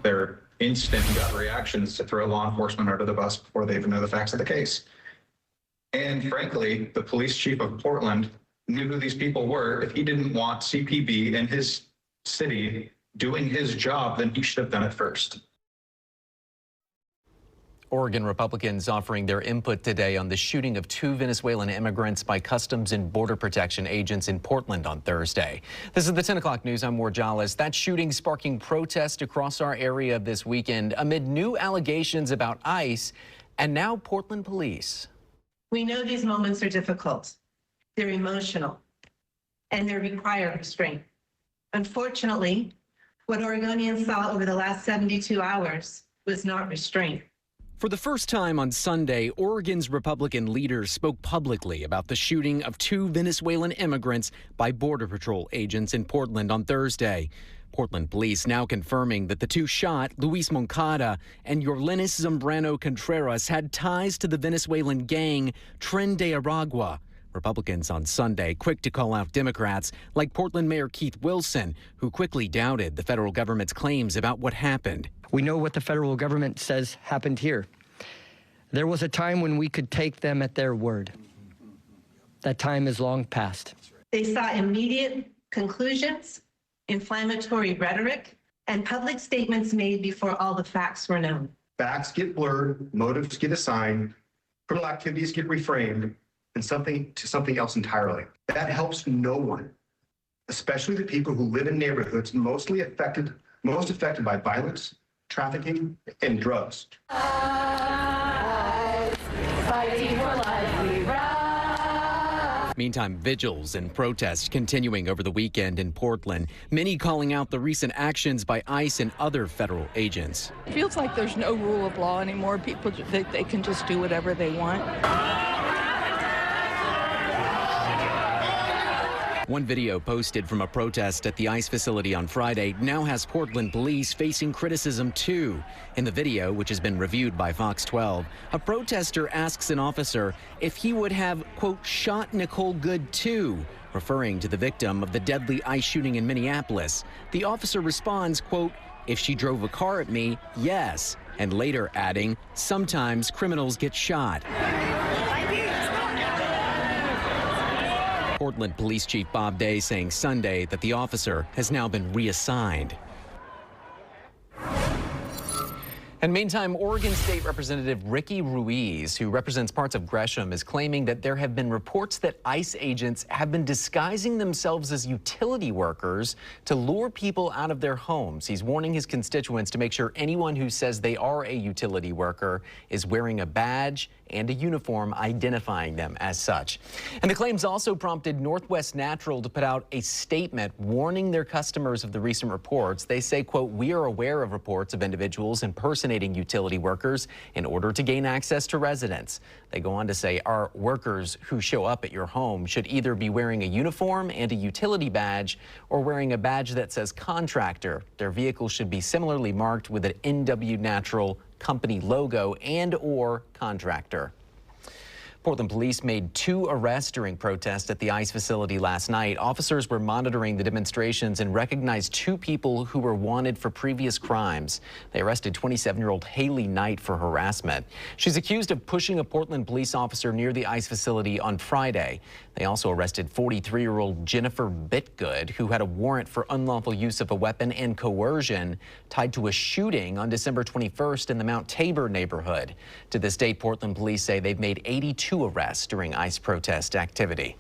Their instant gut reaction is to throw law enforcement under the bus before they even know the facts of the case. And frankly, the police chief of Portland knew who these people were. If he didn't want CPB in his city doing his job, then he should have done it first. Oregon Republicans offering their input today on the shooting of 2 Venezuelan immigrants by Customs and Border Protection agents in Portland on Thursday. This is the 10 o'clock news. I'm Morjalis. That shooting sparking protest across our area this weekend amid new allegations about ICE and now Portland police. We know these moments are difficult. They're emotional and they require restraint. Unfortunately, what Oregonians saw over the last 72 hours was not restraint. For the first time on Sunday, Oregon's Republican leaders spoke publicly about the shooting of 2 Venezuelan immigrants by Border Patrol agents in Portland on Thursday. Portland police now confirming that the 2 shot, Luis Moncada and Yorlenis Zambrano Contreras, had ties to the Venezuelan gang Tren de Aragua. Republicans on Sunday quick to call out Democrats like Portland Mayor Keith Wilson, who quickly doubted the federal government's claims about what happened. We know what the federal government says happened here. There was a time when we could take them at their word. That time is long past. They saw immediate conclusions, inflammatory rhetoric, and public statements made before all the facts were known. Facts get blurred, motives get assigned, criminal activities get reframed, and something else entirely. That helps no one, especially the people who live in neighborhoods most affected by violence, trafficking, and drugs. Meantime, vigils and protests continuing over the weekend in Portland, many calling out the recent actions by ICE and other federal agents. It feels like there's no rule of law anymore. People, they can just do whatever they want. One video posted from a protest at the ICE facility on Friday now has Portland police facing criticism too. In the video, which has been reviewed by Fox 12, a protester asks an officer if he would have, quote, shot Nicole Good too, referring to the victim of the deadly ICE shooting in Minneapolis. The officer responds, quote, if she drove a car at me, yes, and later adding, sometimes criminals get shot. Portland Police Chief Bob Day saying Sunday that the officer has now been reassigned. And meantime, Oregon State Representative Ricky Ruiz, who represents parts of Gresham, is claiming that there have been reports that ICE agents have been disguising themselves as utility workers to lure people out of their homes. He's warning his constituents to make sure anyone who says they are a utility worker is wearing a badge and a uniform identifying them as such. And the claims also prompted Northwest Natural to put out a statement warning their customers of the recent reports. They say, quote, we are aware of reports of individuals impersonating utility workers in order to gain access to residents. They go on to say our workers who show up at your home should either be wearing a uniform and a utility badge or wearing a badge that says contractor. Their vehicles should be similarly marked with an NW Natural company logo and or contractor. Portland police made 2 arrests during protests at the ICE facility last night. Officers were monitoring the demonstrations and recognized 2 people who were wanted for previous crimes. They arrested 27-year-old Haley Knight for harassment. She's accused of pushing a Portland police officer near the ICE facility on Friday. They also arrested 43-year-old Jennifer Bitgood, who had a warrant for unlawful use of a weapon and coercion tied to a shooting on December 21st in the Mount Tabor neighborhood. To this date, Portland police say they've made 82 arrests during ICE protest activity.